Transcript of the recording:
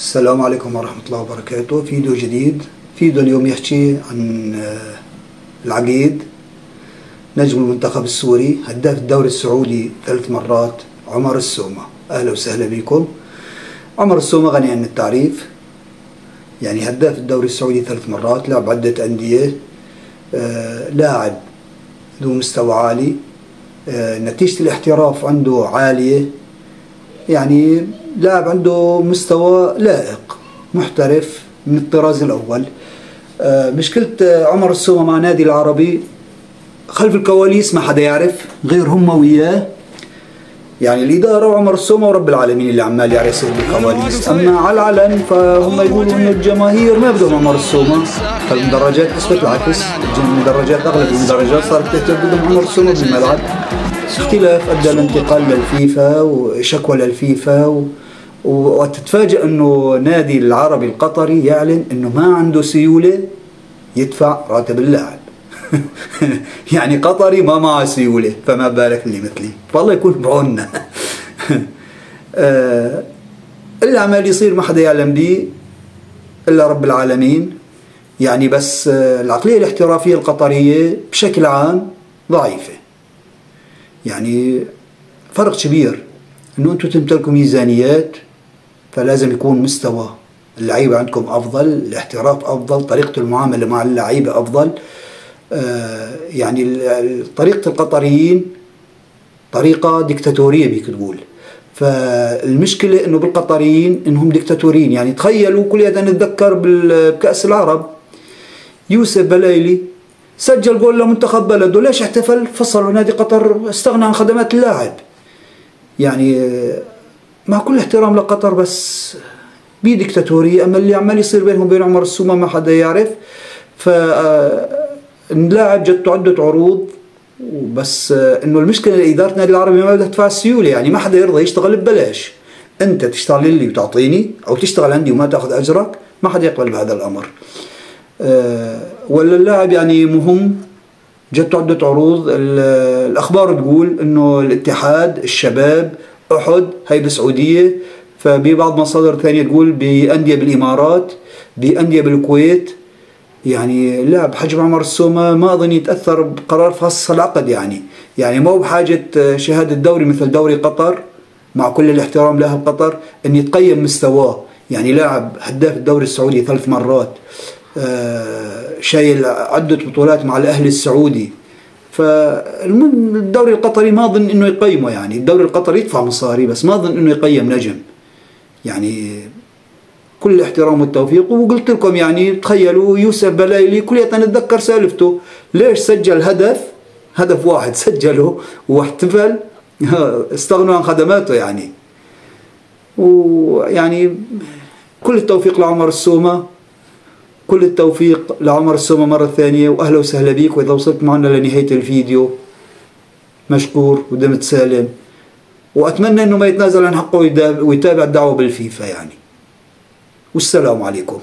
السلام عليكم ورحمة الله وبركاته. فيديو جديد. فيديو اليوم يحكي عن العقيد، نجم المنتخب السوري، هداف الدوري السعودي 3 مرات، عمر السومة. أهلا وسهلا بكم. عمر السومة غني عن التعريف، يعني هداف الدوري السعودي 3 مرات، لعب عدة أندية، لاعب ذو مستوى عالي، نتيجة الاحتراف عنده عالية، يعني لاعب عنده مستوى لائق، محترف من الطراز الأول. مشكلة عمر السومة مع نادي العربي خلف الكواليس ما حدا يعرف غير هم وياه، يعني الإدارة وعمر السومة ورب العالمين اللي عمال يصير بالكواليس. أما على العلن فهم يقولوا إنه الجماهير ما بدهم عمر السومة، فالمدرجات تثبت العكس، المدرجات أغلب المدرجات صارت تهتف بدهم عمر السومة بالملعب. اختلاف أدى الانتقال للفيفا وشكوى للفيفا وتتفاجأ إنه نادي العربي القطري يعلن إنه ما عنده سيولة يدفع راتب اللاعب. يعني قطري ما معه سيولة، فما بالك اللي مثلي، والله يكون بعوننا. اللي عمال يصير ما حدا يعلم به إلا رب العالمين. يعني بس العقلية الاحترافية القطرية بشكل عام ضعيفة، يعني فرق كبير. انه انتم تمتلكوا ميزانيات، فلازم يكون مستوى اللعيبه عندكم افضل، الاحتراف افضل، طريقه المعامله مع اللعيبه افضل. يعني طريقه القطريين طريقه ديكتاتوريه بيك تقول. فالمشكله انه بالقطريين انهم ديكتاتوريين. يعني تخيلوا كلنا نتذكر بكأس العرب يوسف بلايلي سجل جول لمنتخب بلده، ليش احتفل؟ فصلوا نادي قطر، استغنى عن خدمات اللاعب. يعني مع كل احترام لقطر بس بديكتاتورية. اما اللي عمال يصير بينهم وبين عمر السومة ما حدا يعرف. فاللاعب جته عدة عروض، بس انه المشكلة إدارة نادي العربي ما بدها تدفع السيولة. يعني ما حدا يرضى يشتغل ببلاش. انت تشتغل لي وتعطيني، او تشتغل عندي وما تاخذ اجرك، ما حدا يقبل بهذا الامر. ولا اللاعب يعني مهم، جت عدة عروض. الأخبار تقول إنه الاتحاد، الشباب، أحد، هي بالسعودية، فببعض مصادر ثانية تقول بأندية بالإمارات، بأندية بالكويت. يعني لاعب حجم عمر السومة ما أظن يتأثر بقرار فصل العقد. يعني ما هو بحاجة شهادة دوري مثل دوري قطر، مع كل الاحترام لأهل قطر، أن يتقيم مستواه. يعني لاعب هداف الدوري السعودي 3 مرات، شايل عدة بطولات مع الأهلي السعودي. فالدوري القطري ما أظن إنه يقيمه. يعني الدوري القطري يدفع مصاري، بس ما أظن إنه يقيم نجم. يعني كل الاحترام والتوفيق. وقلت لكم يعني تخيلوا يوسف بلايلي كلنا نتذكر سالفته، ليش سجل هدف واحد سجله واحتفل، استغنوا عن خدماته. يعني ويعني كل التوفيق لعمر السومة، كل التوفيق لعمر السومة مرة ثانية، وأهلا وسهلا بيك. وإذا وصلت معنا لنهاية الفيديو مشكور ودمت سالم، وأتمنى أنه ما يتنازل عن حقه ويتابع الدعوة بالفيفا يعني. والسلام عليكم.